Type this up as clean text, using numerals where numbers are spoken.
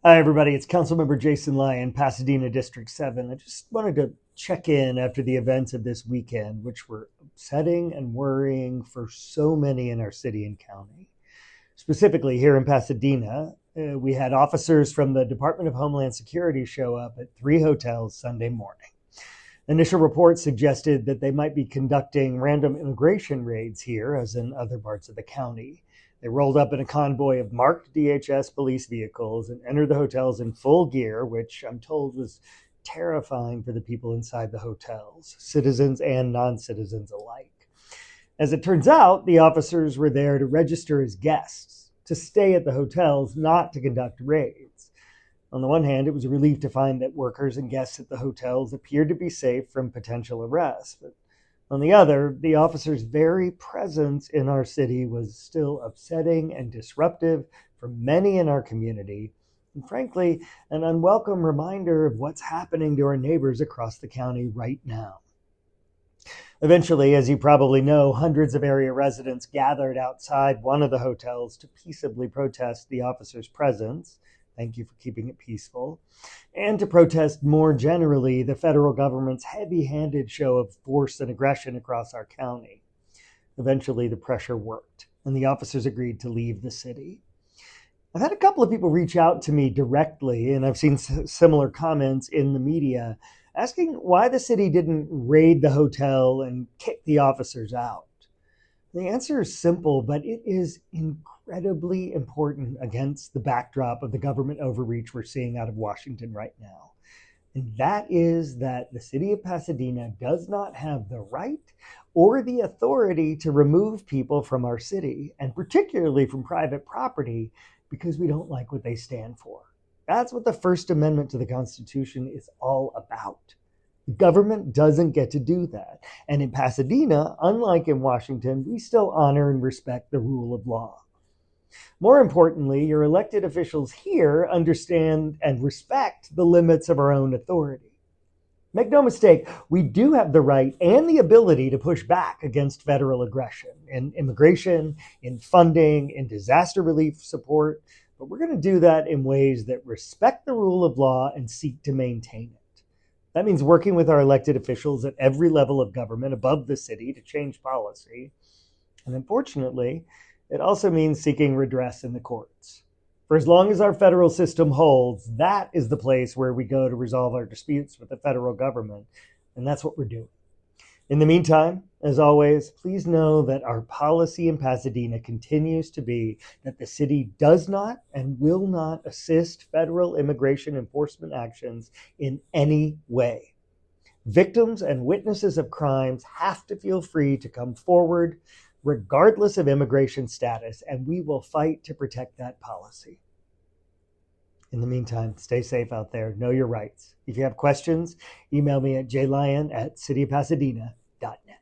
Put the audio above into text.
Hi, everybody. It's Councilmember Jason Lyon, Pasadena District 7. I just wanted to check in after the events of this weekend, which were upsetting and worrying for so many in our city and county. Specifically, here in Pasadena, we had officers from the Department of Homeland Security show up at three hotels Sunday morning. Initial reports suggested that they might be conducting random immigration raids here, as in other parts of the county. They rolled up in a convoy of marked DHS police vehicles and entered the hotels in full gear, which I'm told was terrifying for the people inside the hotels, citizens and non citizens alike. As it turns out, the officers were there to register as guests, to stay at the hotels, not to conduct raids. On the one hand, it was a relief to find that workers and guests at the hotels appeared to be safe from potential arrest. But on the other, the officers' very presence in our city was still upsetting and disruptive for many in our community, and frankly, an unwelcome reminder of what's happening to our neighbors across the county right now. Eventually, as you probably know, hundreds of area residents gathered outside one of the hotels to peaceably protest the officers' presence. Thank you for keeping it peaceful. And to protest more generally the federal government's heavy handed show of force and aggression across our county. Eventually, the pressure worked, and the officers agreed to leave the city. I've had a couple of people reach out to me directly, and I've seen similar comments in the media asking why the city didn't raid the hotel and kick the officers out. The answer is simple, but it is incredibly important against the backdrop of the government overreach we're seeing out of Washington right now. And that is that the city of Pasadena does not have the right or the authority to remove people from our city, and particularly from private property, because we don't like what they stand for. That's what the First Amendment to the Constitution is all about. The government doesn't get to do that. And in Pasadena, unlike in Washington, we still honor and respect the rule of law. More importantly, your elected officials here understand and respect the limits of our own authority. Make no mistake, we do have the right and the ability to push back against federal aggression in immigration, in funding, in disaster relief support, but we're going to do that in ways that respect the rule of law and seek to maintain it. That means working with our elected officials at every level of government above the city to change policy. And unfortunately, it also means seeking redress in the courts. For as long as our federal system holds, that is the place where we go to resolve our disputes with the federal government. And that's what we're doing. In the meantime, as always, please know that our policy in Pasadena continues to be that the city does not and will not assist federal immigration enforcement actions in any way. Victims and witnesses of crimes have to feel free to come forward, regardless of immigration status, and we will fight to protect that policy. In the meantime, stay safe out there. Know your rights. If you have questions, email me at jlyon@cityofpasadena.net.